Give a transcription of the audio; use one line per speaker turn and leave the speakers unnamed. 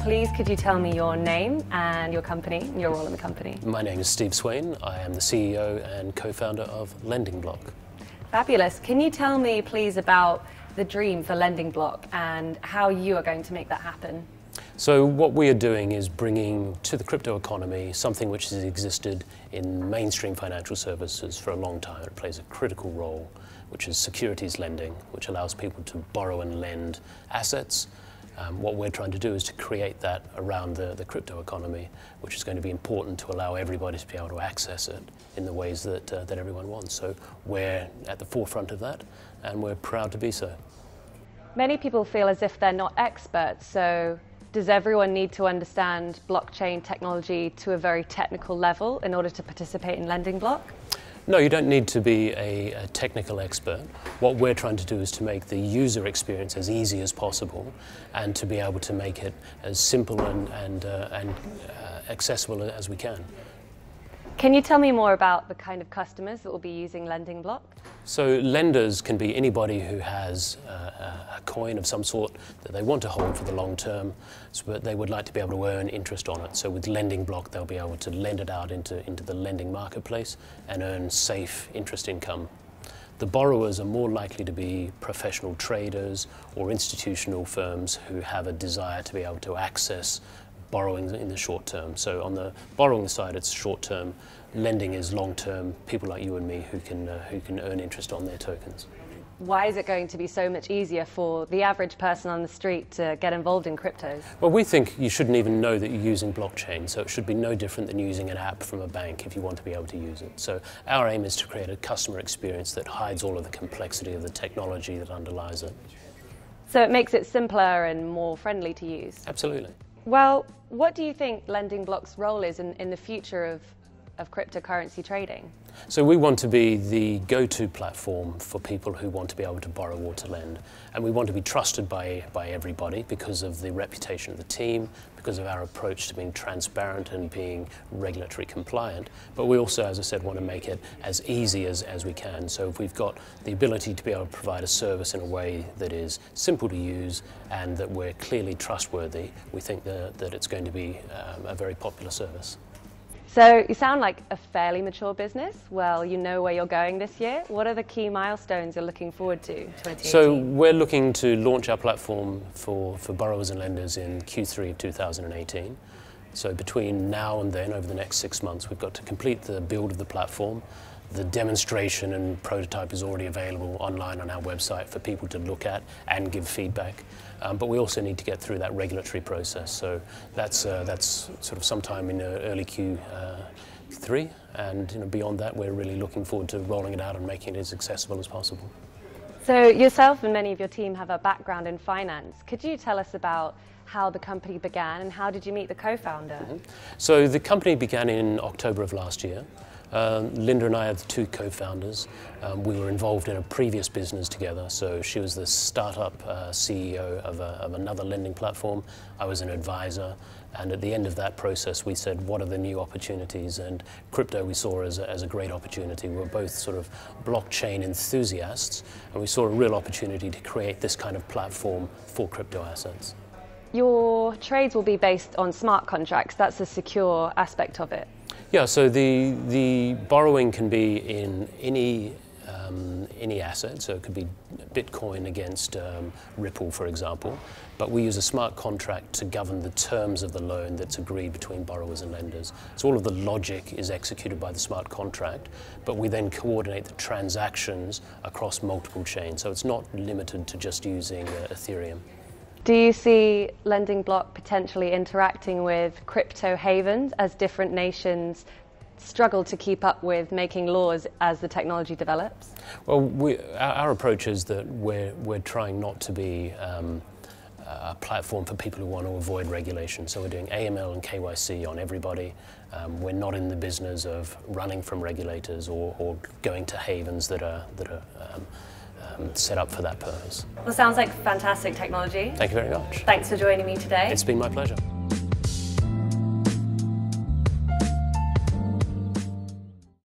please could you tell me your name and your company, and your role in the company?
My name is Swain. I am the CEO and co-founder of Lendingblock.
Fabulous. Can you tell me please about the dream for Lendingblock and how you are going to make that happen?
So what we are doing is bringing to the crypto economy something which has existed in mainstream financial services for a long time. It plays a critical role, which is securities lending, which allows people to borrow and lend assets. What we're trying to do is to create that around the crypto economy, which is going to be important to allow everybody to be able to access it in the ways that everyone wants. So we're at the forefront of that, and we're proud to be so.
Many people feel as if they're not experts, so does everyone need to understand blockchain technology to a very technical level in order to participate in Lendingblock?
No, you don't need to be a technical expert. What we're trying to do is to make the user experience as easy as possible and to be able to make it as simple and accessible as we can.
Can you tell me more about the kind of customers that will be using Lendingblock?
So lenders can be anybody who has a coin of some sort that they want to hold for the long term, but they would like to be able to earn interest on it. So with Lendingblock, they'll be able to lend it out into the lending marketplace and earn safe interest income. The borrowers are more likely to be professional traders or institutional firms who have a desire to be able to access borrowing in the short term. So on the borrowing side, it's short term. Lending is long term. People like you and me who can earn interest on their tokens.
Why is it going to be so much easier for the average person on the street to get involved in cryptos?
Well, we think you shouldn't even know that you're using blockchain, so it should be no different than using an app from a bank if you want to be able to use it. So our aim is to create a customer experience that hides all of the complexity of the technology that underlies it.
So it makes it simpler and more friendly to use?
Absolutely.
Well, what do you think Lendingblock's role is in the future of cryptocurrency trading?
So we want to be the go-to platform for people who want to be able to borrow or to lend. And we want to be trusted by everybody because of the reputation of the team, because of our approach to being transparent and being regulatory compliant. But we also, as I said, want to make it as easy as we can. So if we've got the ability to be able to provide a service in a way that is simple to use and that we're clearly trustworthy, we think that it's going to be a very popular service.
So you sound like a fairly mature business. Well, you know where you're going this year. What are the key milestones you're looking forward to 2018?
So we're looking to launch our platform for borrowers and lenders in Q3 of 2018. So between now and then, over the next 6 months, we've got to complete the build of the platform. The demonstration and prototype is already available online on our website for people to look at and give feedback. But we also need to get through that regulatory process. So that's sort of sometime in early Q3. And beyond that, we're really looking forward to rolling it out and making it as accessible as possible.
So yourself and many of your team have a background in finance. Could you tell us about how the company began and how did you meet the co-founder?
So the company began in October of last year. Linda and I are the two co-founders. We were involved in a previous business together, so she was the startup CEO of another lending platform. I was an advisor, and at the end of that process we said, what are the new opportunities? And crypto we saw as a great opportunity. We were both sort of blockchain enthusiasts, and we saw a real opportunity to create this kind of platform for crypto assets.
Your trades will be based on smart contracts. That's a secure aspect of it.
Yeah, so the borrowing can be in any asset, so it could be Bitcoin against Ripple, for example, but we use a smart contract to govern the terms of the loan that's agreed between borrowers and lenders. So all of the logic is executed by the smart contract, but we then coordinate the transactions across multiple chains, so it's not limited to just using Ethereum.
Do you see Lendingblock potentially interacting with crypto havens as different nations struggle to keep up with making laws as the technology develops?
Well, our approach is that we're trying not to be a platform for people who want to avoid regulation. So we're doing AML and KYC on everybody. We're not in the business of running from regulators or going to havens that are set up for that purpose.
Well, sounds like fantastic technology.
Thank you very much.
Thanks for joining me today.
It's been my pleasure.